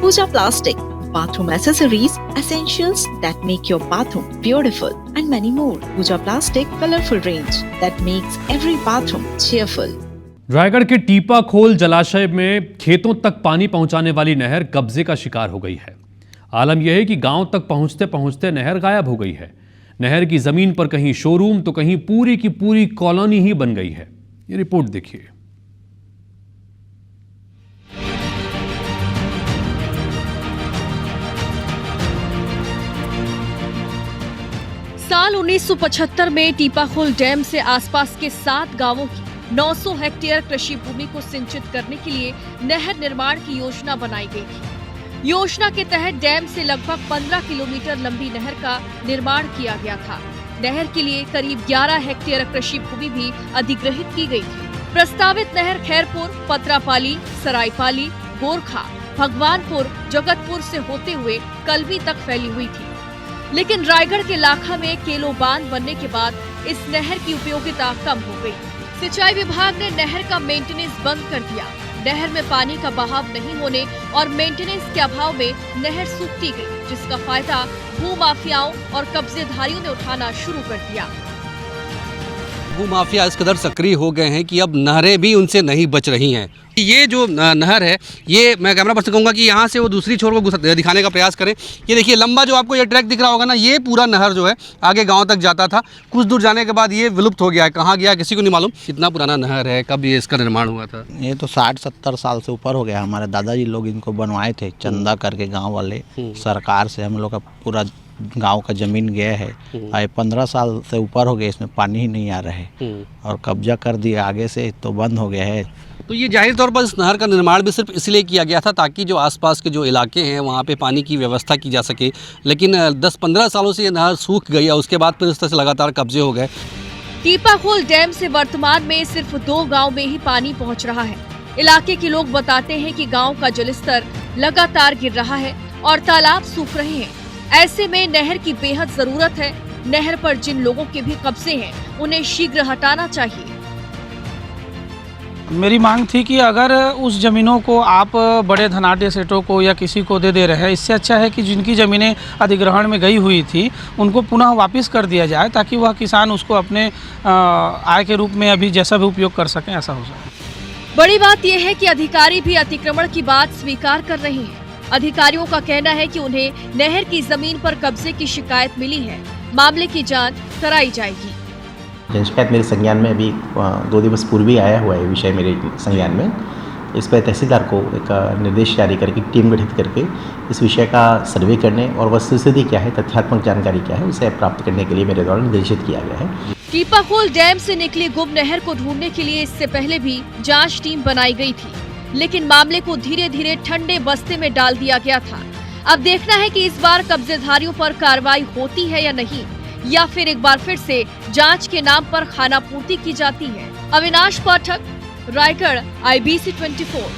Pooja Plastic, bathroom accessories, essentials that make your bathroom beautiful, and many more. Pooja Plastic colorful range that makes every bathroom cheerful. Raigarh के टीपाखोल जलाशय में खेतों तक पानी पहुंचाने वाली नहर कब्जे का शिकार हो गई है। आलम यह है कि गांव तक पहुंचते पहुंचते नहर गायब हो गई है। नहर की जमीन पर कहीं शोरूम तो कहीं पूरी की पूरी कॉलोनी ही बन गई है। ये रिपोर्ट देखिए। साल 1975 में टीपाखोल डैम से आसपास के 7 गांवों की 900 हेक्टेयर कृषि भूमि को सिंचित करने के लिए नहर निर्माण की योजना बनाई गई थी। योजना के तहत डैम से लगभग 15 किलोमीटर लंबी नहर का निर्माण किया गया था। नहर के लिए करीब 11 हेक्टेयर कृषि भूमि भी अधिग्रहित की गई थी। प्रस्तावित नहर खैरपुर, पत्रापाली, सरायपाली, गोरखा, भगवानपुर, जगतपुर से होते हुए कलवी तक फैली हुई थी। लेकिन रायगढ़ के लाखा में केलो बांध बनने के बाद इस नहर की उपयोगिता कम हो गई। सिंचाई विभाग ने नहर का मेंटेनेंस बंद कर दिया। नहर में पानी का बहाव नहीं होने और मेंटेनेंस के अभाव में नहर सूखती गई, जिसका फायदा भूमाफियाओं और कब्जेधारियों ने उठाना शुरू कर दिया। भूमाफिया इस कदर सक्रिय हो गए हैं कि अब नहरें भी उनसे नहीं बच रही हैं। ये जो नहर है, ये मैं कैमरा पर्सन कहूँगा कि यहाँ से वो दूसरी छोर को दिखाने का प्रयास करें। ये देखिए लंबा जो आपको ये ट्रैक दिख रहा होगा ना, ये पूरा नहर जो है आगे गांव तक जाता था। कुछ दूर जाने के बाद ये विलुप्त हो गया है। कहाँ गया किसी को नहीं मालूम। कितना पुराना नहर है, कब ये इसका निर्माण हुआ था? ये तो 60-70 साल से ऊपर हो गया। हमारे दादाजी लोग इनको बनवाए थे चंदा करके, गाँव वाले सरकार से हम लोग का पूरा गांव का जमीन गया है। आए 15 साल से ऊपर हो गए, इसमें पानी ही नहीं आ रहा है और कब्जा कर दिया आगे से, तो बंद हो गया है। तो ये जाहिर तौर पर इस नहर का निर्माण भी सिर्फ इसलिए किया गया था ताकि जो आसपास के जो इलाके हैं वहाँ पे पानी की व्यवस्था की जा सके। लेकिन 10-15 सालों से ये नहर सूख गई और उसके बाद फिर इस तरह से लगातार कब्जे हो गए। टीपाखोल डैम से वर्तमान में सिर्फ 2 गाँव में ही पानी पहुँच रहा है। इलाके के लोग बताते हैं कि गाँव का जलस्तर लगातार गिर रहा है और तालाब सूख रहे हैं। ऐसे में नहर की बेहद जरूरत है। नहर पर जिन लोगों के भी कब्जे हैं, उन्हें शीघ्र हटाना चाहिए। मेरी मांग थी कि अगर उस ज़मीनों को आप बड़े धनाढ्य सेठों को या किसी को दे रहे हैं, इससे अच्छा है कि जिनकी ज़मीनें अधिग्रहण में गई हुई थी उनको पुनः वापस कर दिया जाए, ताकि वह किसान उसको अपने आय के रूप में अभी जैसा भी उपयोग कर सकें, ऐसा हो सके। बड़ी बात यह है कि अधिकारी भी अतिक्रमण की बात स्वीकार कर रहे हैं। अधिकारियों का कहना है कि उन्हें नहर की जमीन पर कब्जे की शिकायत मिली है। मामले की जांच कराई जाएगी। शिकायत मेरे संज्ञान में अभी 2 दिवस पूर्व ही आया हुआ है विषय मेरे संज्ञान में। इस पर तहसीलदार को एक निर्देश जारी करके टीम गठित करके इस विषय का सर्वे करने और वस्तुस्थिति क्या है, तथ्यात्मक जानकारी क्या है, उसे प्राप्त करने के लिए मेरे द्वारा निर्देशित किया गया है। टीपाखोल डैम से निकली गुम नहर को ढूंढने के लिए इससे पहले भी जाँच टीम बनाई गयी थी, लेकिन मामले को धीरे धीरे ठंडे बस्ते में डाल दिया गया था। अब देखना है कि इस बार कब्जेधारियों पर कार्रवाई होती है या नहीं, या फिर एक बार फिर से जांच के नाम पर खानापूर्ति की जाती है। अविनाश पाठक, रायगढ़, IBC 24।